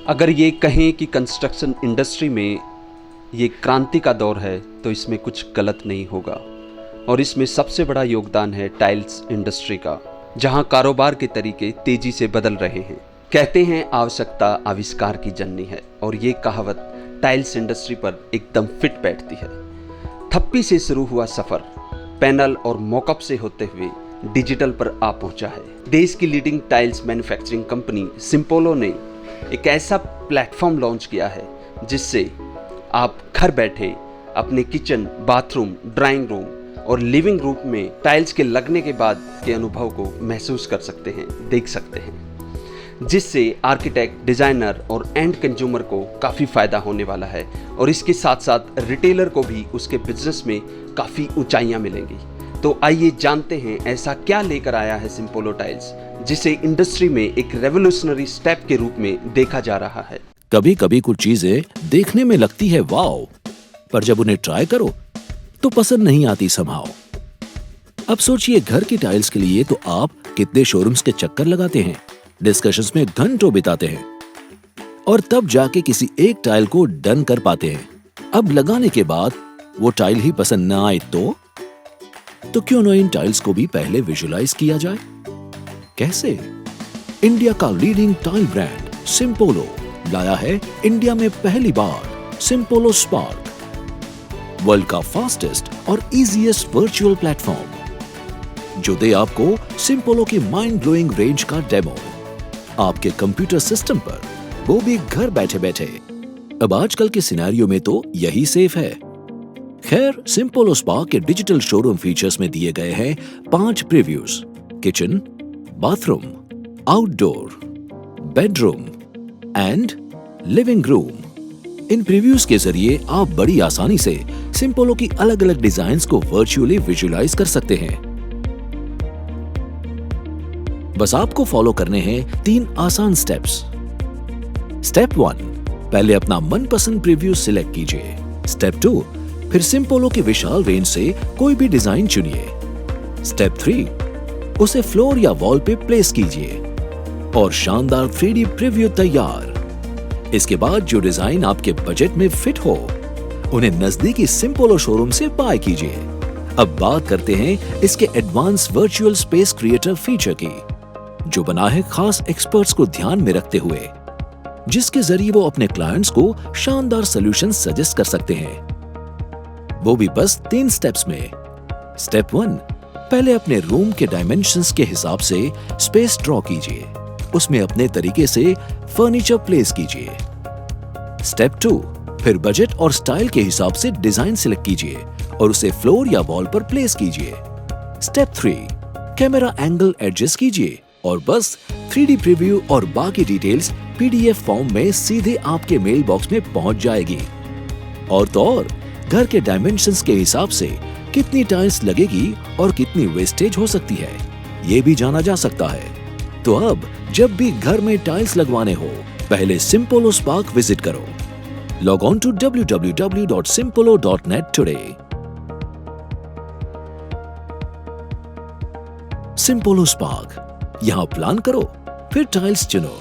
अगर ये कहें कि कंस्ट्रक्शन इंडस्ट्री में ये क्रांति का दौर है तो इसमें कुछ गलत नहीं होगा। और इसमें सबसे बड़ा योगदान है टाइल्स इंडस्ट्री का, जहां कारोबार के तरीके तेजी से बदल रहे हैं। कहते हैं आवश्यकता आविष्कार की जननी है, और ये कहावत टाइल्स इंडस्ट्री पर एकदम फिट बैठती है। थप्पी से शुरू हुआ सफर पैनल और मॉकअप से होते हुए डिजिटल पर आ पहुंचा है। देश की leading tiles manufacturing company Simpolo ने एक ऐसा प्लेटफॉर्म लॉन्च किया है जिससे आप घर बैठे अपने किचन, बाथरूम, ड्राइंग रूम और लिविंग रूम में टाइल्स के लगने के बाद के अनुभव को महसूस कर सकते हैं, देख सकते हैं, जिससे आर्किटेक्ट, डिजाइनर और एंड कंज्यूमर को काफ़ी फायदा होने वाला है। और इसके साथ साथ रिटेलर को भी उसके बिजनेस में काफ़ी ऊंचाइयां मिलेंगी। तो आइए जानते हैं ऐसा क्या लेकर आया है सिम्पोलो टाइल्स, जिसे इंडस्ट्री में एक रेवोल्यूशनरी स्टेप के रूप में देखा जा रहा है। कभी कभी कुछ चीजें देखने में लगती है वाओ, पर जब उन्हें ट्राई करो तो पसंद नहीं आती समहाउ। अब सोचिए, घर की टाइल्स के लिए तो आप कितने शोरूम्स के चक्कर लगाते हैं, डिस्कशंस में घंटों बिताते हैं, और तब जाके किसी एक टाइल को डन कर पाते हैं। अब लगाने के बाद वो टाइल ही पसंद न आए तो क्यों न इन टाइल्स को भी पहले विजुअलाइज किया जाए। कैसे? इंडिया का लीडिंग टाइल ब्रांड सिम्पोलो लाया है इंडिया में पहली बार सिम्पोलो स्पार्क, वर्ल्ड का फास्टेस्ट और इजीएस्ट वर्चुअल प्लेटफॉर्म, जो दे आपको सिम्पोलो की माइंड ब्लोइंग रेंज का डेमो आपके कंप्यूटर सिस्टम पर, वो भी घर बैठे बैठे। अब आजकल के सिनेरियो में तो यही सेफ है। खैर, सिम्पोलो स्पार्क के डिजिटल शोरूम फीचर्स में दिए गए हैं 5 previews: kitchen, bathroom, outdoor, bedroom and living room. In previews के जरिए आप बड़ी आसानी से सिम्पोलो की अलग अलग डिजाइन्स को वर्चुअली विजुअलाइज कर सकते हैं। बस आपको फॉलो करने हैं 3 आसान स्टेप्स। स्टेप 1, पहले अपना मनपसंद प्रीव्यू सिलेक्ट कीजिए। स्टेप 2, फिर सिम्पोलो की विशाल रेंज से कोई भी डिजाइन चुनिए। स्टेप 3, उसे फ्लोर या वॉल पे प्लेस कीजिए और शानदार 3D प्रीव्यू तैयार। इसके बाद जो डिजाइन आपके बजट में फिट हो, उन्हें नजदीकी सिम्पोलो शोरूम से बाय कीजिए। अब बात करते हैं इसके advance virtual space creator feature की, जो बना है खास एक्सपर्ट्स को ध्यान में रखते हुए, जिसके जरिए वो अपने क्लाइंट्स को शानदार सॉल्यूशन सजेस्ट कर सकते हैं, वो भी बस 3 स्टेप्स में। स्टेप 1, पहले अपने रूम के डायमेंशंस के हिसाब से स्पेस ड्रॉ कीजिए, उसमें अपने तरीके से फर्नीचर प्लेस कीजिए। स्टेप 2, फिर बजट और स्टाइल के हिसाब से डिजाइन सिलेक्ट कीजिए और उसे फ्लोर या वॉल पर प्लेस कीजिए। स्टेप 3, कैमरा एंगल एडजस्ट कीजिए और बस 3D प्रीव्यू और बाकी डिटेल्स PDF फॉर्म में सीधे आपके मेल बॉक्स में पहुंच जाएगी। और तो और, घर के डायमेंशंस के हिसाब से कितनी टाइल्स लगेगी और कितनी वेस्टेज हो सकती है, ये भी जाना जा सकता है। तो अब जब भी घर में टाइल्स लगवाने हो, पहले सिम्पोलो स्पार्क विजिट करो। Log on to www.simpolo.net today. Simpolo Spark, यहां प्लान करो, फिर टाइल्स चुनो।